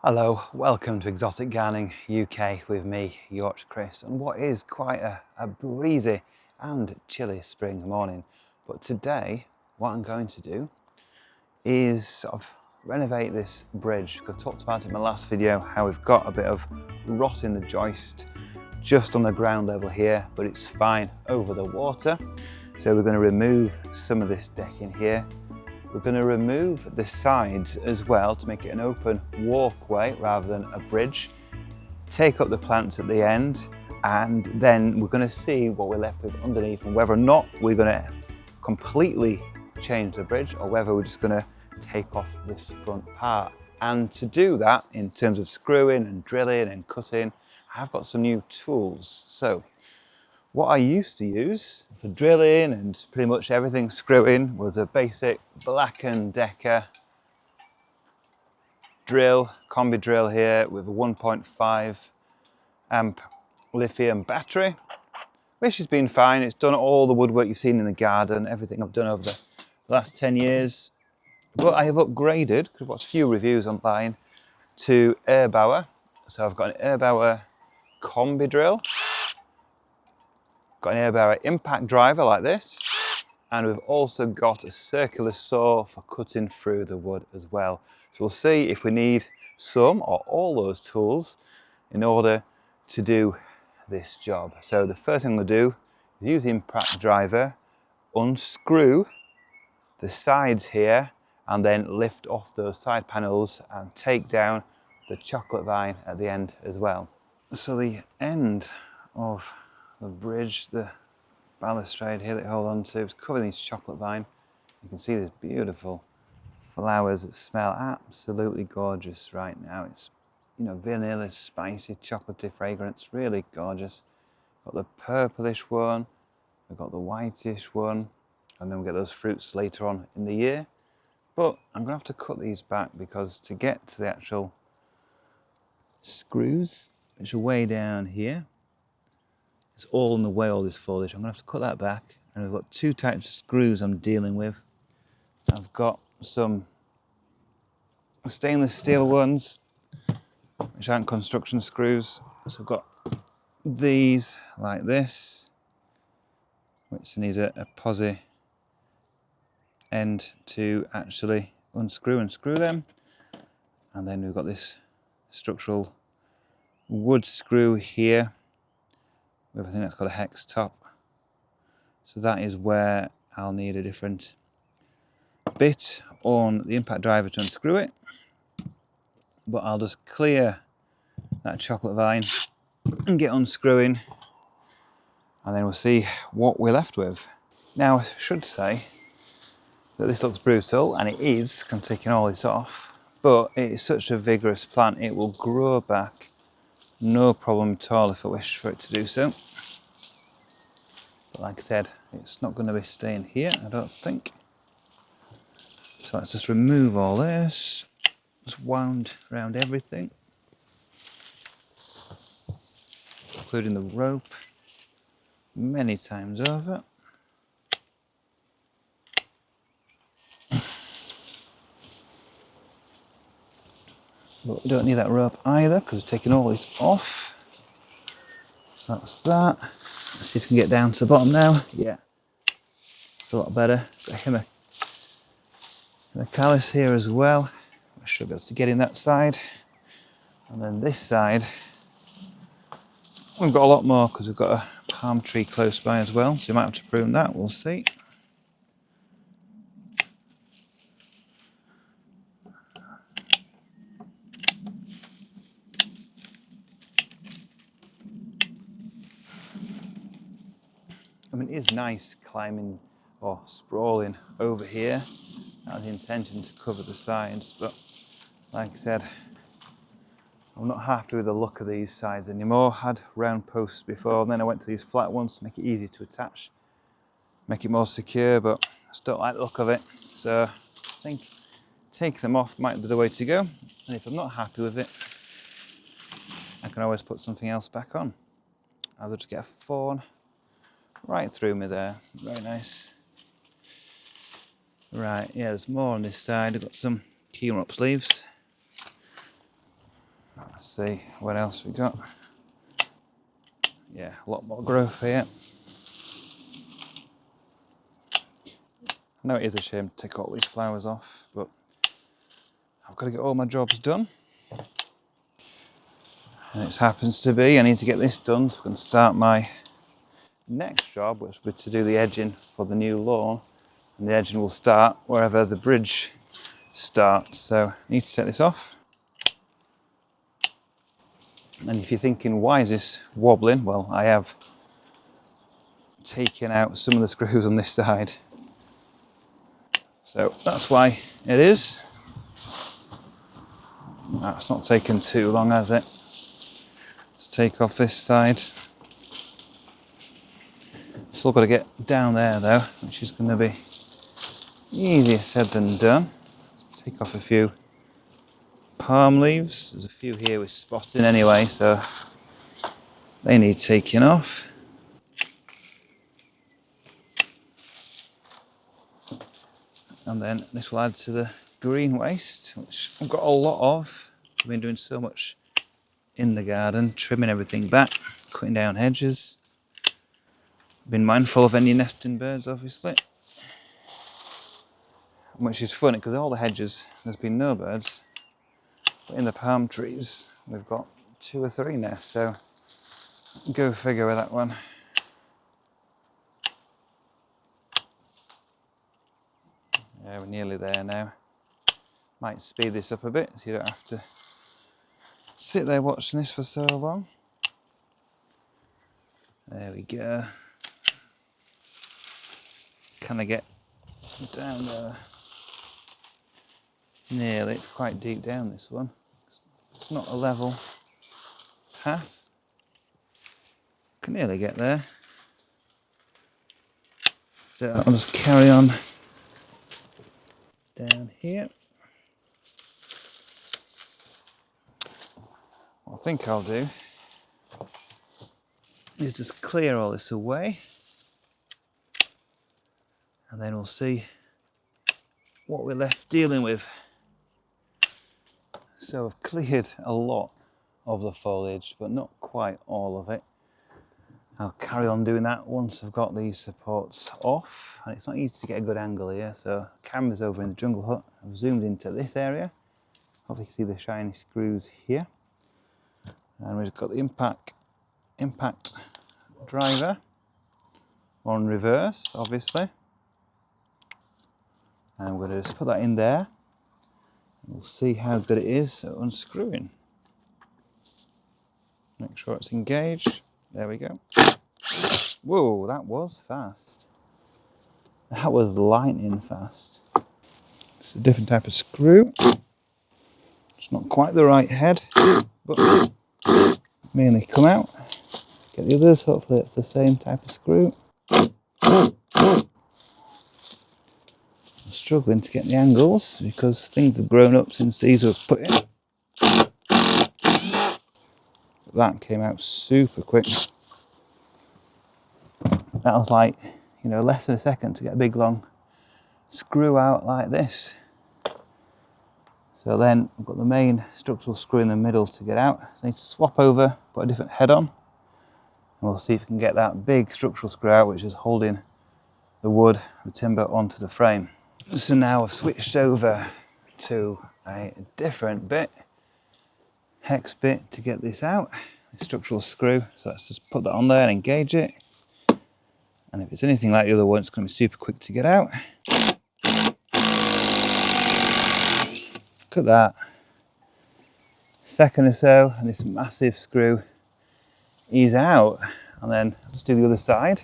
Hello, welcome to Exotic Gardening UK with me, Yorkshire Kris, and what is quite a breezy and chilly spring morning. But today, what I'm going to do is sort of renovate this bridge. I talked about it in my last video, how we've got a bit of rot in the joist just on the ground level here, but it's fine over the water. So we're going to remove some of this decking here. We're going to remove the sides as well to make it an open walkway rather than a bridge. Take up the plants at the end, and then we're going to see what we're left with underneath and whether or not we're going to completely change the bridge or whether we're just going to take off this front part. And to do that, in terms of screwing and drilling and cutting, I've got some new tools. So what I used to use for drilling and pretty much everything screwing was a basic Black & Decker drill, combi drill here with a 1.5 amp lithium battery, which has been fine. It's done all the woodwork you've seen in the garden, everything I've done over the last 10 years. But I have upgraded, because I've watched a few reviews online, to Erbauer. So I've got an Erbauer combi drill. Got an Erbauer impact driver like this, and we've also got a circular saw for cutting through the wood as well. So we'll see if we need some or all those tools in order to do this job. So the first thing I'm going to do is use the impact driver, unscrew the sides here, and then lift off those side panels and take down the chocolate vine at the end as well. So the end of the bridge, the balustrade here that you hold on to, is covered in this chocolate vine. You can see these beautiful flowers that smell absolutely gorgeous right now. It's, you know, vanilla, spicy, chocolatey fragrance, really gorgeous. Got the purplish one, we've got the whitish one, and then we'll get those fruits later on in the year. But I'm gonna have to cut these back because to get to the actual screws, which are way down here, it's all in the way, all this foliage. I'm going to have to cut that back. And we've got two types of screws I'm dealing with. I've got some stainless steel ones, which aren't construction screws. So I've got these like this, which needs a posi end to actually unscrew and screw them. And then we've got this structural wood screw here with a thing that's got a hex top. So that is where I'll need a different bit on the impact driver to unscrew it. But I'll just clear that chocolate vine and get unscrewing, and then we'll see what we're left with. Now I should say that this looks brutal, and it is, I'm taking all this off, but it is such a vigorous plant, it will grow back no problem at all if I wish for it to do so. But like I said, it's not going to be staying here, I don't think. So let's just remove all this, just wound around everything, including the rope, many times over. But we don't need that rope either because we're taking all this off. So that's that. Let's see if we can get down to the bottom now. Yeah, it's a lot better. Got a callus here as well. I should be able to get in that side. And then this side, we've got a lot more because we've got a palm tree close by as well. So you might have to prune that, we'll see. I mean, it is nice climbing or sprawling over here. That was the intention, to cover the sides, but like I said, I'm not happy with the look of these sides anymore. I had round posts before, and then I went to these flat ones to make it easy to attach, make it more secure, but I just don't like the look of it. So I think take them off might be the way to go. And if I'm not happy with it, I can always put something else back on. I'll just get a fawn right through me there, very nice. Right, yeah, there's more on this side. I've got some key up sleeves. Let's see what else we got. Yeah, a lot more growth here. I know it is a shame to take all these flowers off, but I've got to get all my jobs done. And it happens to be I need to get this done so I can start my next job, which will be to do the edging for the new lawn. And the edging will start wherever the bridge starts. So I need to take this off. And if you're thinking, why is this wobbling? Well, I have taken out some of the screws on this side. So that's why it is. That's not taken too long, has it? Let's take off this side. Still got to get down there though, which is going to be easier said than done. Let's take off a few palm leaves. There's a few here with spotting anyway, so they need taking off. And then this will add to the green waste, which I've got a lot of. I've been doing so much in the garden, trimming everything back, cutting down hedges. Been mindful of any nesting birds, obviously. Which is funny because all the hedges, there's been no birds. But in the palm trees, we've got 2 or 3 nests, so go figure with that one. Yeah, we're nearly there now. Might speed this up a bit so you don't have to sit there watching this for so long. There we go. Can I get down there? Nearly, it's quite deep down this one. It's not a level path. Can nearly get there. So I'll just carry on down here. What I think I'll do is just clear all this away. And then we'll see what we're left dealing with. So I've cleared a lot of the foliage, but not quite all of it. I'll carry on doing that once I've got these supports off. And it's not easy to get a good angle here, so camera's over in the jungle hut. I've zoomed into this area. Hopefully you can see the shiny screws here. And we've got the impact driver on reverse, obviously. And I'm going to just put that in there. We'll see how good it is at unscrewing. Make sure it's engaged. There we go. Whoa, that was fast. That was lightning fast. It's a different type of screw. It's not quite the right head, but mainly come out. Get the others, hopefully it's the same type of screw. I'm struggling to get the angles because things have grown up since these were put in. That came out super quick. That was like, less than a second to get a big long screw out like this. So then I've got the main structural screw in the middle to get out. So I need to swap over, put a different head on. And we'll see if we can get that big structural screw out, which is holding the wood, the timber onto the frame. So now I've switched over to a different bit, hex bit, to get this out, the structural screw. So let's just put that on there and engage it. And if it's anything like the other one, it's going to be super quick to get out. Look at that. Second or so, and this massive screw is out. And then I'll just do the other side,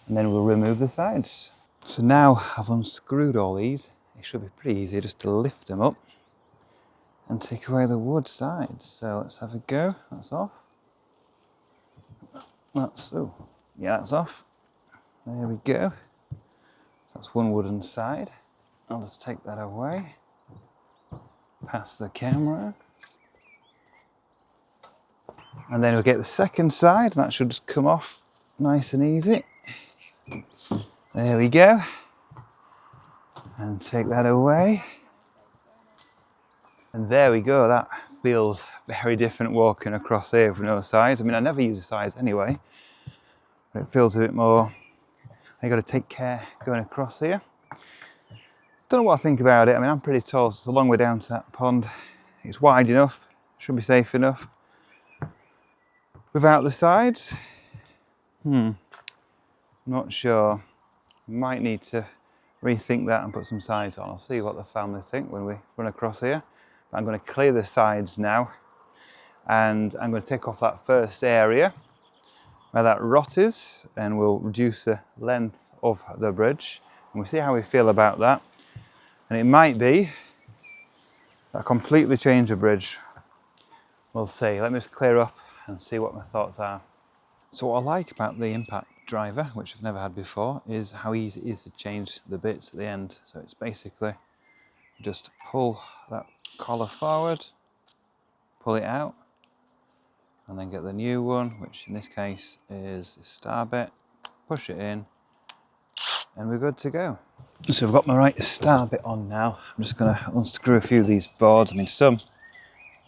and then we'll remove the sides. So now I've unscrewed all these. It should be pretty easy just to lift them up and take away the wood sides. So let's have a go. That's off. That's off. There we go. That's one wooden side. I'll just take that away. Past the camera. And then we'll get the second side, and that should just come off nice and easy. There we go. And take that away. And there we go, that feels very different walking across here with no sides. I mean, I never use the sides anyway, but it feels a bit more, you got to take care going across here. Don't know what I think about it. I mean, I'm pretty tall, so it's a long way down to that pond. It's wide enough, should be safe enough. Without the sides, not sure. Might need to rethink that and put some sides on. I'll see what the family think when we run across here. But I'm going to clear the sides now, and I'm going to take off that first area where that rot is, and we'll reduce the length of the bridge, and we'll see how we feel about that. And it might be a completely change the bridge. We'll see. Let me just clear up and see what my thoughts are. So what I like about the impact driver, which I've never had before, is how easy it is to change the bits at the end. So it's basically just pull that collar forward, pull it out, and then get the new one, which in this case is the star bit, push it in, and we're good to go. So I've got my right star bit on now. I'm just going to unscrew a few of these boards. I mean,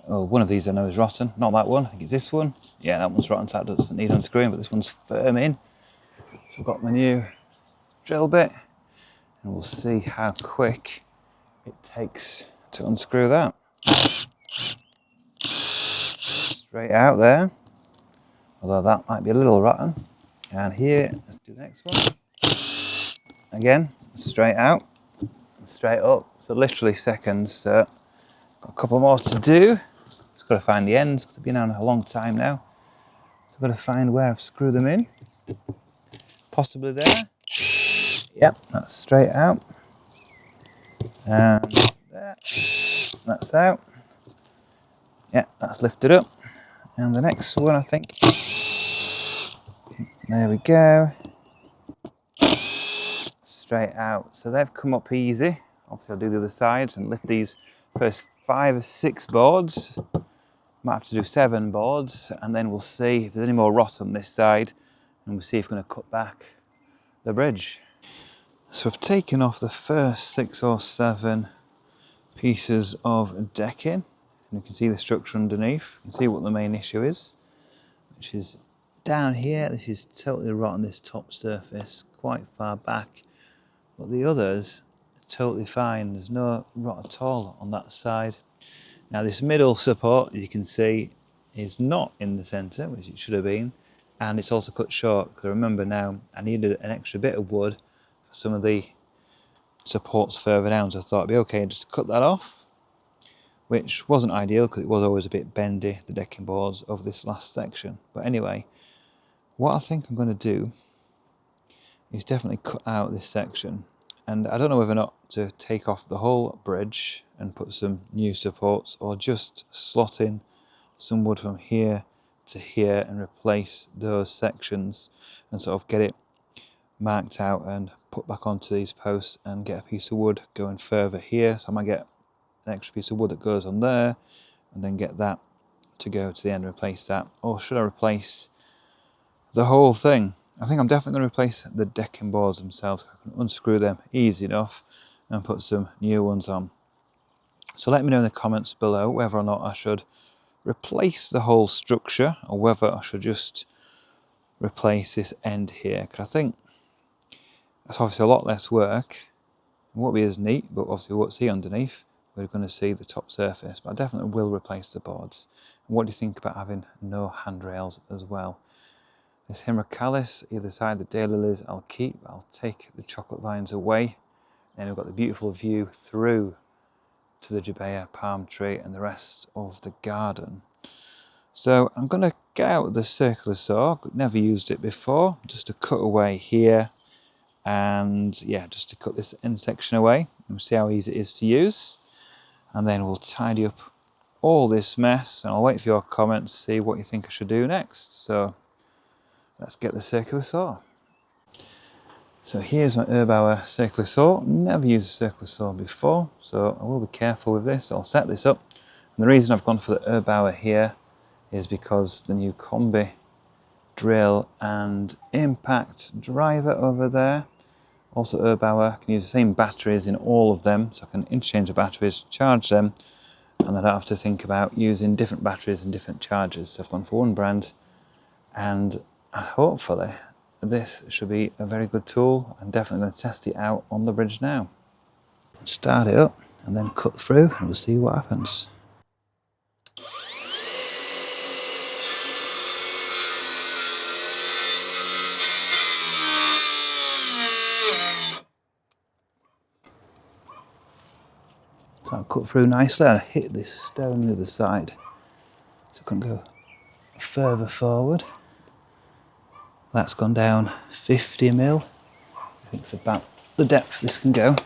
one of these I know is rotten. Not that one, I think it's this one. Yeah, that one's rotten, so that doesn't need unscrewing, but this one's firm in. So I've got my new drill bit, and we'll see how quick it takes to unscrew that. Straight out there, although that might be a little rotten. And here, let's do the next one. Again, straight out, straight up. So literally seconds. Got a couple more to do. Just got to find the ends because I've been on a long time now. So I've got to find where I've screwed them in. Possibly there. Yep, that's straight out. And there. That's out. Yeah, that's lifted up. And the next one, I think. There we go. Straight out. So they've come up easy. Obviously I'll do the other sides and lift these first 5 or 6 boards. Might have to do 7 boards, and then we'll see if there's any more rot on this side, and we'll see if we're going to cut back the bridge. So I've taken off the first 6 or 7 pieces of decking, and you can see the structure underneath. You can see what the main issue is, which is down here. This is totally rotten, this top surface, quite far back, but the others are totally fine. There's no rot at all on that side. Now this middle support, as you can see, is not in the centre, which it should have been, and it's also cut short, because I remember now I needed an extra bit of wood for some of the supports further down, so I thought it'd be okay just to cut that off, which wasn't ideal because it was always a bit bendy, the decking boards of this last section. But anyway, what I think I'm going to do is definitely cut out this section, and I don't know whether or not to take off the whole bridge and put some new supports, or just slot in some wood from here to here and replace those sections and sort of get it marked out and put back onto these posts, and get a piece of wood going further here. So I might get an extra piece of wood that goes on there, and then get that to go to the end and replace that. Or should I replace the whole thing? I think I'm definitely going to replace the decking boards themselves. I can unscrew them easy enough and put some new ones on. So let me know in the comments below whether or not I should replace the whole structure, or whether I should just replace this end here, because I think that's obviously a lot less work. It won't be as neat, but obviously we won't see underneath. We're going to see the top surface, but I definitely will replace the boards. And what do you think about having no handrails as well? This Himracalis, either side, the daylilies I'll keep. I'll take the chocolate vines away. And we've got the beautiful view through to the Jabea palm tree and the rest of the garden. So I'm going to get out the circular saw. Never used it before, just to cut away here, and yeah, just to cut this end section away. We'll see how easy it is to use, and then we'll tidy up all this mess, and I'll wait for your comments to see what you think I should do next. So let's get the circular saw. So here's my Erbauer circular saw. Never used a circular saw before, so I will be careful with this. I'll set this up. And the reason I've gone for the Erbauer here is because the new combi drill and impact driver over there. Also Erbauer, I can use the same batteries in all of them, so I can interchange the batteries, charge them, and I don't have to think about using different batteries and different chargers. So I've gone for one brand, and hopefully this should be a very good tool. I'm definitely going to test it out on the bridge now. Start it up and then cut through and we'll see what happens. So I cut through nicely and I hit this stone on the other side. So I couldn't go further forward. That's gone down 50 mil. I think it's about the depth this can go.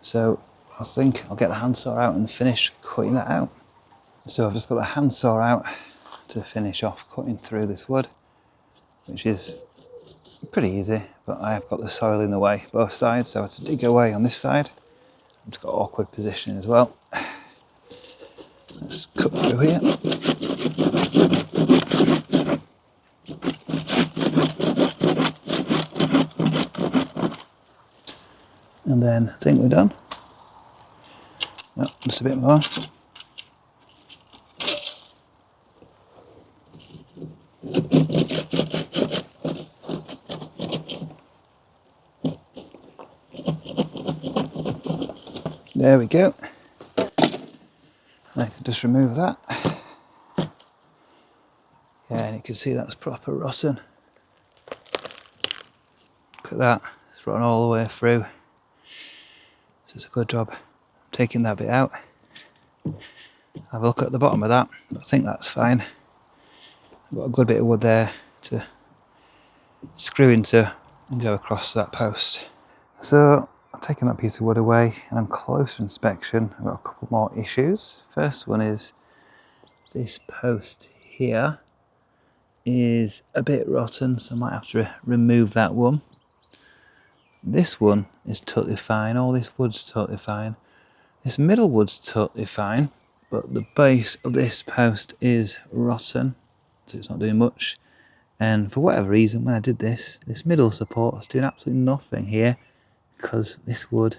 So I think I'll get the handsaw out and finish cutting that out. So I've just got the handsaw out to finish off cutting through this wood, which is pretty easy, but I have got the soil in the way both sides, so I had to dig away on this side. I've just got awkward positioning as well. Let's cut through here. And then I think we're done. No, just a bit more. There we go. I can just remove that. Yeah, and you can see that's proper rotten. Look at that, it's rotten all the way through. So it's a good job taking that bit out. Have a look at the bottom of that. I think that's fine. I've got a good bit of wood there to screw into and go across that post. So I've taken that piece of wood away, and on closer inspection I've got a couple more issues. First one is this post here is a bit rotten, so I might have to remove that one. This one is totally fine, all this wood's totally fine. This middle wood's totally fine, but the base of this post is rotten, so it's not doing much. And for whatever reason, when I did this, this middle support is doing absolutely nothing here, because this wood,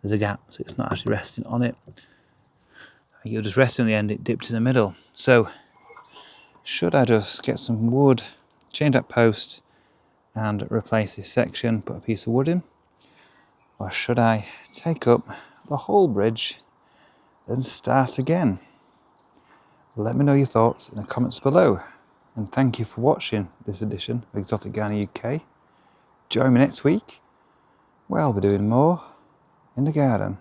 there's a gap, so it's not actually resting on it. You'll just rest on the end, it dipped in the middle. So should I just get some wood, change that post and replace this section, put a piece of wood in? Or should I take up the whole bridge and start again? Let me know your thoughts in the comments below. And thank you for watching this edition of Exotic Gardening UK. Join me next week, where I'll be doing more in the garden.